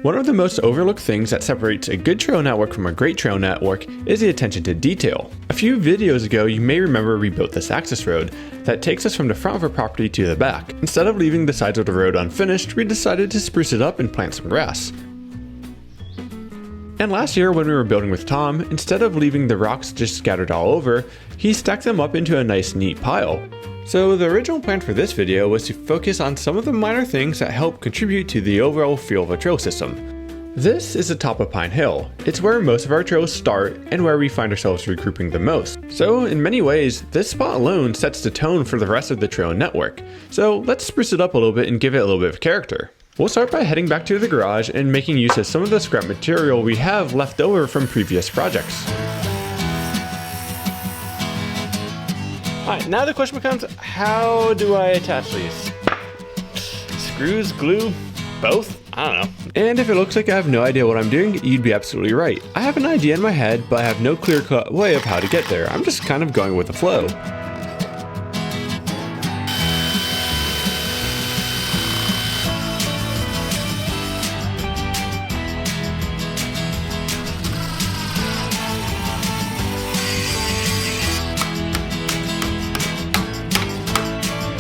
One of the most overlooked things that separates a good trail network from a great trail network is the attention to detail. A few videos ago, you may remember we built this access road that takes us from the front of our property to the back. Instead of leaving the sides of the road unfinished, we decided to spruce it up and plant some grass. And last year when we were building with Tom, instead of leaving the rocks just scattered all over, he stacked them up into a nice neat pile. So the original plan for this video was to focus on some of the minor things that help contribute to the overall feel of a trail system. This is the top of Pine Hill. It's where most of our trails start and where we find ourselves regrouping the most. So in many ways, this spot alone sets the tone for the rest of the trail network. So let's spruce it up a little bit and give it a little bit of character. We'll start by heading back to the garage and making use of some of the scrap material we have left over from previous projects. Alright, now the question becomes, how do I attach these? Screws, glue, both? I don't know. And if it looks like I have no idea what I'm doing, you'd be absolutely right. I have an idea in my head, but I have no clear-cut way of how to get there. I'm just kind of going with the flow.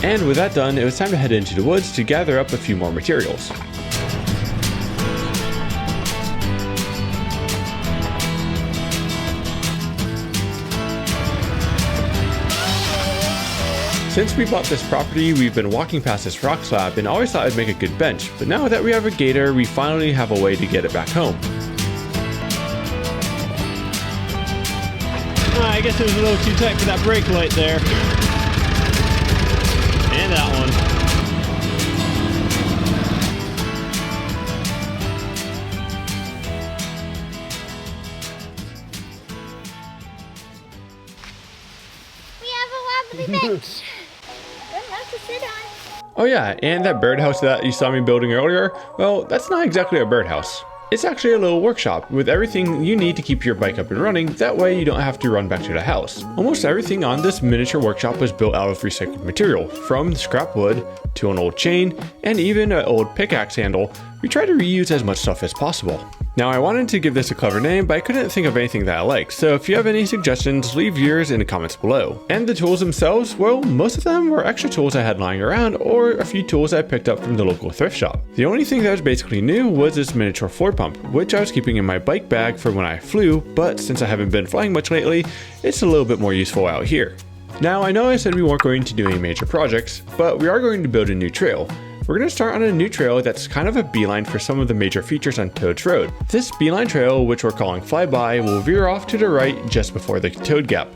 And with that done, it was time to head into the woods to gather up a few more materials. Since we bought this property, we've been walking past this rock slab and always thought it'd make a good bench, but now that we have a gator, we finally have a way to get it back home. I guess it was a little too tight for that brake light there. And that one. We have a wobbly bench. Good enough to sit on. Oh yeah, and that birdhouse that you saw me building earlier, well, that's not exactly a birdhouse. It's actually a little workshop with everything you need to keep your bike up and running, that way you don't have to run back to the house. Almost everything on this miniature workshop was built out of recycled material, from scrap wood to an old chain and even an old pickaxe handle. We try to reuse as much stuff as possible. Now I wanted to give this a clever name, but I couldn't think of anything that I liked, so if you have any suggestions, leave yours in the comments below. And the tools themselves, well, most of them were extra tools I had lying around or a few tools I picked up from the local thrift shop. The only thing that was basically new was this miniature floor pump, which I was keeping in my bike bag for when I flew, but since I haven't been flying much lately, it's a little bit more useful out here. Now I know I said we weren't going to do any major projects, but we are going to build a new trail. We're going to start on a new trail that's kind of a beeline for some of the major features on Toad's Road. This beeline trail, which we're calling Flyby, will veer off to the right just before the Toad Gap.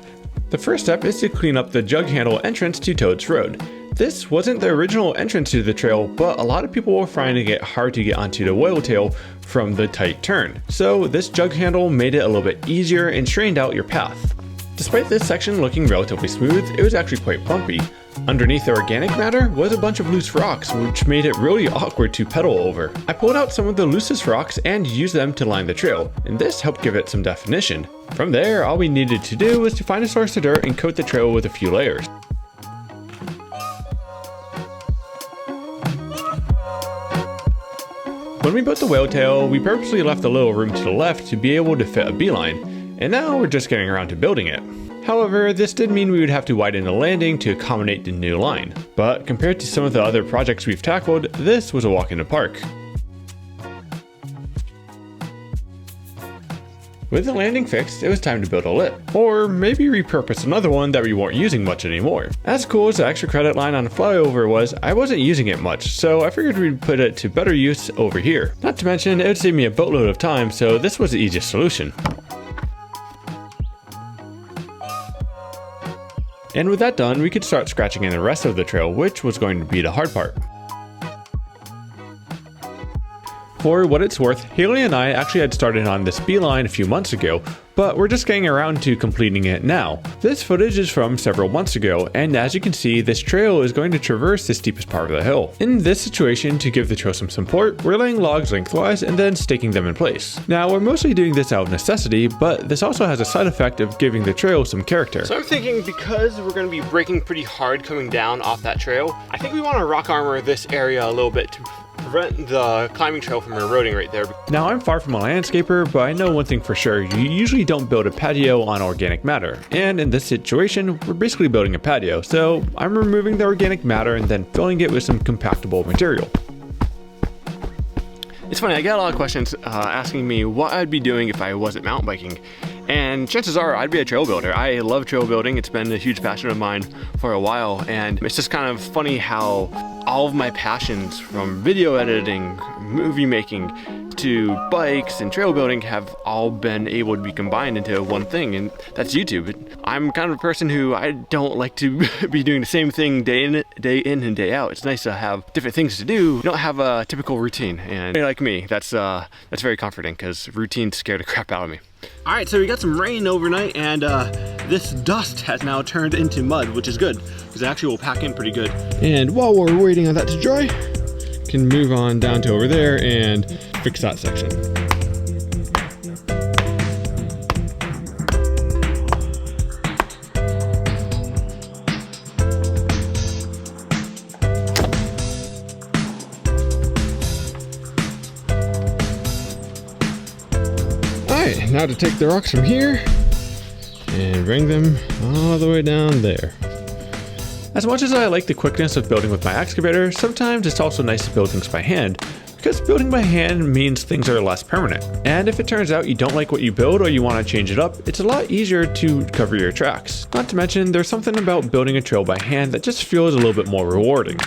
The first step is to clean up the jug handle entrance to Toad's Road. This wasn't the original entrance to the trail, but a lot of people were finding it hard to get onto the whale tail from the tight turn. So this jug handle made it a little bit easier and straightened out your path. Despite this section looking relatively smooth, it was actually quite bumpy. Underneath the organic matter was a bunch of loose rocks, which made it really awkward to pedal over. I pulled out some of the loosest rocks and used them to line the trail, and this helped give it some definition. From there, all we needed to do was to find a source of dirt and coat the trail with a few layers. When we built the whale tail, we purposely left a little room to the left to be able to fit a beeline, and now we're just getting around to building it. However, this did mean we would have to widen the landing to accommodate the new line, but compared to some of the other projects we've tackled, this was a walk in the park. With the landing fixed, it was time to build a lip, or maybe repurpose another one that we weren't using much anymore. As cool as the extra credit line on the flyover was, I wasn't using it much, so I figured we'd put it to better use over here. Not to mention, it would save me a boatload of time, so this was the easiest solution. And with that done, we could start scratching in the rest of the trail, which was going to be the hard part. For what it's worth, Haley and I actually had started on this beeline a few months ago, but we're just getting around to completing it now. This footage is from several months ago, and as you can see, this trail is going to traverse the steepest part of the hill. In this situation, to give the trail some support, we're laying logs lengthwise and then staking them in place. Now, we're mostly doing this out of necessity, but this also has a side effect of giving the trail some character. So I'm thinking because we're going to be braking pretty hard coming down off that trail, I think we want to rock armor this area a little bit to prevent the climbing trail from eroding right there. Now, I'm far from a landscaper, but I know one thing for sure, you usually don't build a patio on organic matter. And in this situation, we're basically building a patio, so I'm removing the organic matter and then filling it with some compactable material. It's funny, I get a lot of questions asking me what I'd be doing if I wasn't mountain biking. And chances are I'd be a trail builder. I love trail building. It's been a huge passion of mine for a while. And it's just kind of funny how all of my passions, from video editing, movie making, to bikes and trail building, have all been able to be combined into one thing, and that's YouTube. I'm kind of a person who I don't like to be doing the same thing day in and day out. It's nice to have different things to do. You don't have a typical routine, and like me, that's very comforting, because routines scare the crap out of me. All right, so we got some rain overnight, and this dust has now turned into mud, which is good, because it actually will pack in pretty good. And while we're waiting on that to dry, can move on down to over there and fix that section. Alright, now to take the rocks from here and bring them all the way down there. As much as I like the quickness of building with my excavator, sometimes it's also nice to build things by hand, because building by hand means things are less permanent. And if it turns out you don't like what you build or you want to change it up, it's a lot easier to cover your tracks. Not to mention, there's something about building a trail by hand that just feels a little bit more rewarding.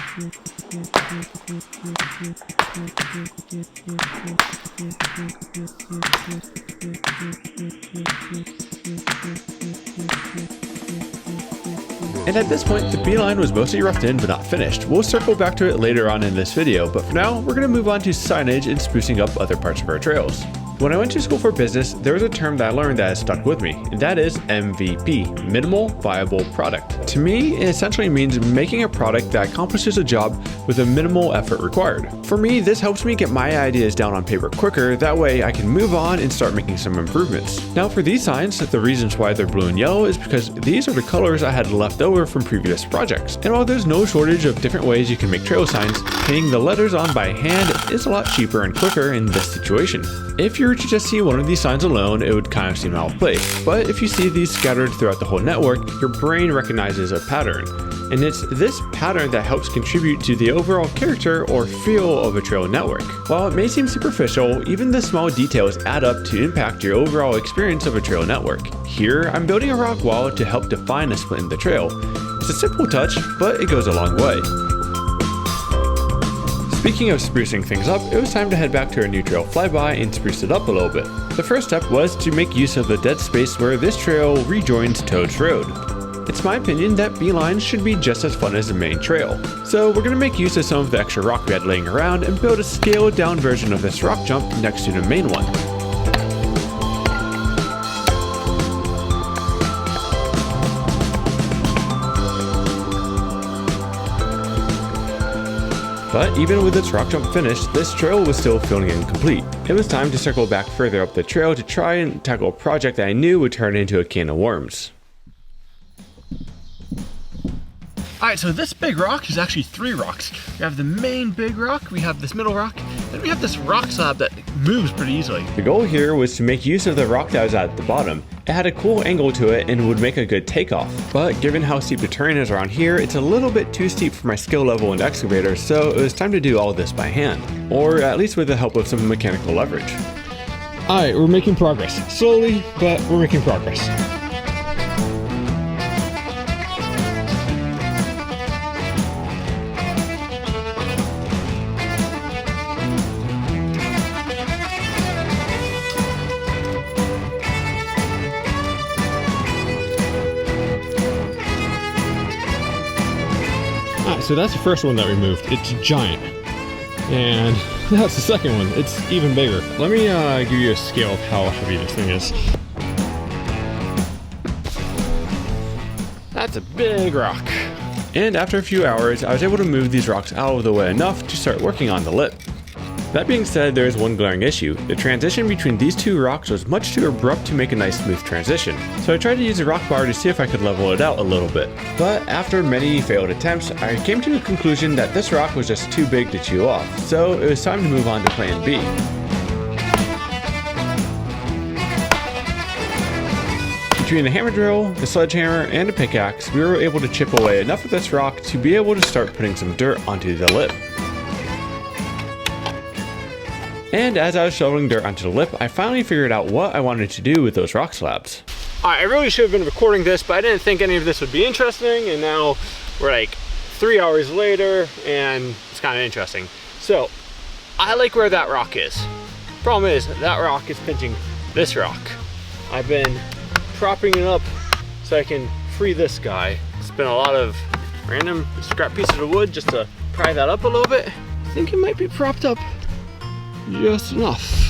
And at this point, the beeline was mostly roughed in but not finished. We'll circle back to it later on in this video, but for now, we're going to move on to signage and sprucing up other parts of our trails. When I went to school for business, there was a term that I learned that has stuck with me, and that is MVP, Minimal Viable Product. To me, it essentially means making a product that accomplishes a job with a minimal effort required. For me, this helps me get my ideas down on paper quicker, that way I can move on and start making some improvements. Now for these signs, the reasons why they're blue and yellow is because these are the colors I had left over from previous projects. And while there's no shortage of different ways you can make trail signs, painting the letters on by hand is a lot cheaper and quicker in this situation. If you were to just see one of these signs alone, it would kind of seem out of place. But if you see these scattered throughout the whole network, your brain recognizes a pattern. And it's this pattern that helps contribute to the overall character or feel of a trail network. While it may seem superficial, even the small details add up to impact your overall experience of a trail network. Here, I'm building a rock wall to help define a split in the trail. It's a simple touch, but it goes a long way. Speaking of sprucing things up, it was time to head back to our new trail flyby and spruce it up a little bit. The first step was to make use of the dead space where this trail rejoins Toad's Road. It's my opinion that beelines should be just as fun as the main trail. So we're going to make use of some of the extra rock we had laying around and build a scaled down version of this rock jump next to the main one. But even with its rock jump finished, this trail was still feeling incomplete. It was time to circle back further up the trail to try and tackle a project that I knew would turn into a can of worms. Alright, so this big rock is actually 3 rocks. We have the main big rock, we have this middle rock, and we have this rock slab that moves pretty easily. The goal here was to make use of the rock that was at the bottom. It had a cool angle to it and would make a good takeoff. But given how steep the terrain is around here, it's a little bit too steep for my skill level in excavator, so it was time to do all this by hand. Or at least with the help of some mechanical leverage. Alright, we're making progress. Slowly, but we're making progress. So that's the first one that we moved. It's giant. And that's the second one. It's even bigger. Let me give you a scale of how heavy this thing is. That's a big rock. And after a few hours, I was able to move these rocks out of the way enough to start working on the lip. That being said, there is one glaring issue. The transition between these two rocks was much too abrupt to make a nice smooth transition, so I tried to use a rock bar to see if I could level it out a little bit. But after many failed attempts, I came to the conclusion that this rock was just too big to chew off, so it was time to move on to plan B. Between the hammer drill, the sledgehammer, and a pickaxe, we were able to chip away enough of this rock to be able to start putting some dirt onto the lip. And as I was shoveling dirt onto the lip, I finally figured out what I wanted to do with those rock slabs. Alright, I really should have been recording this, but I didn't think any of this would be interesting, and now we're like 3 hours later, and it's kind of interesting. So, I like where that rock is. Problem is, that rock is pinching this rock. I've been propping it up so I can free this guy. It's been a lot of random scrap pieces of wood just to pry that up a little bit. I think it might be propped up just enough.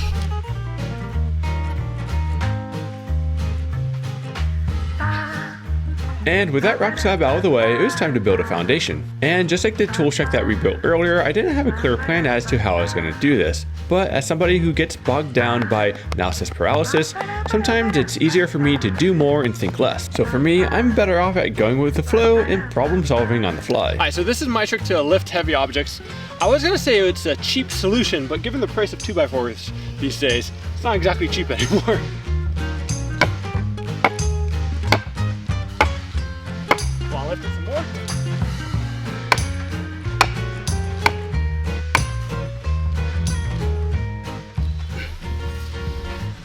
And with that rock slab out of the way, it was time to build a foundation. And just like the tool shack that we built earlier, I didn't have a clear plan as to how I was going to do this. But as somebody who gets bogged down by analysis paralysis, sometimes it's easier for me to do more and think less. So for me, I'm better off at going with the flow and problem solving on the fly. Alright, so this is my trick to lift heavy objects. I was going to say it's a cheap solution, but given the price of 2x4s these days, it's not exactly cheap anymore. Want to lift it some more?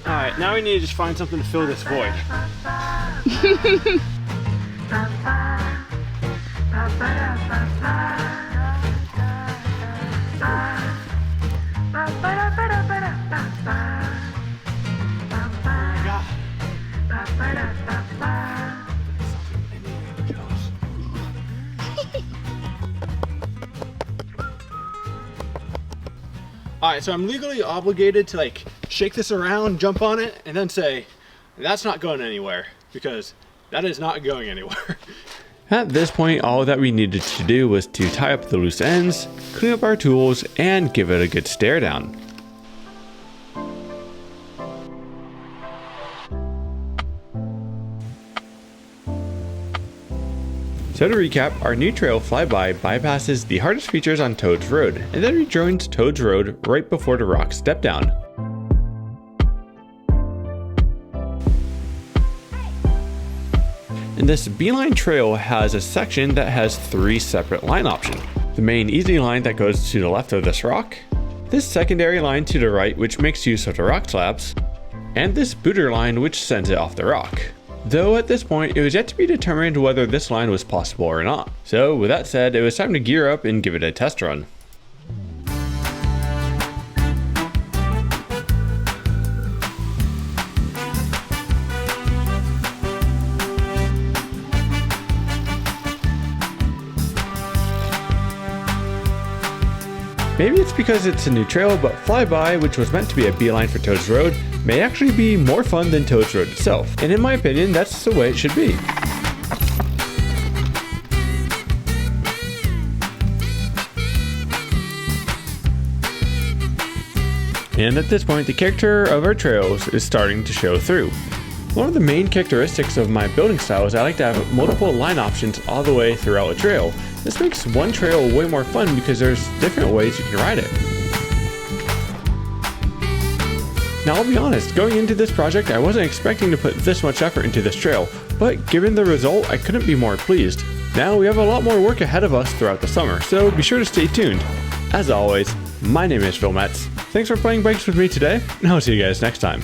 Alright, now we need to just find something to fill this void. Alright, so I'm legally obligated to like shake this around, jump on it, and then say, that's not going anywhere, because that is not going anywhere. At this point, all that we needed to do was to tie up the loose ends, clean up our tools, and give it a good stare down. So to recap, our new trail Flyby bypasses the hardest features on Toad's Road, and then rejoins Toad's Road right before the rock step down. And this beeline trail has a section that has 3 separate line options. The main easy line that goes to the left of this rock, this secondary line to the right which makes use of the rock slabs, and this booter line which sends it off the rock. Though at this point, it was yet to be determined whether this line was possible or not. So with that said, it was time to gear up and give it a test run. Maybe it's because it's a new trail, but Flyby, which was meant to be a beeline for Toad's Road, may actually be more fun than Toad's Road itself. And in my opinion, that's the way it should be. And at this point, the character of our trails is starting to show through. One of the main characteristics of my building style is I like to have multiple line options all the way throughout a trail. This makes one trail way more fun because there's different ways you can ride it. Now I'll be honest, going into this project I wasn't expecting to put this much effort into this trail, but given the result I couldn't be more pleased. Now we have a lot more work ahead of us throughout the summer, so be sure to stay tuned. As always, my name is Phil Metz. Thanks for playing bikes with me today, and I'll see you guys next time.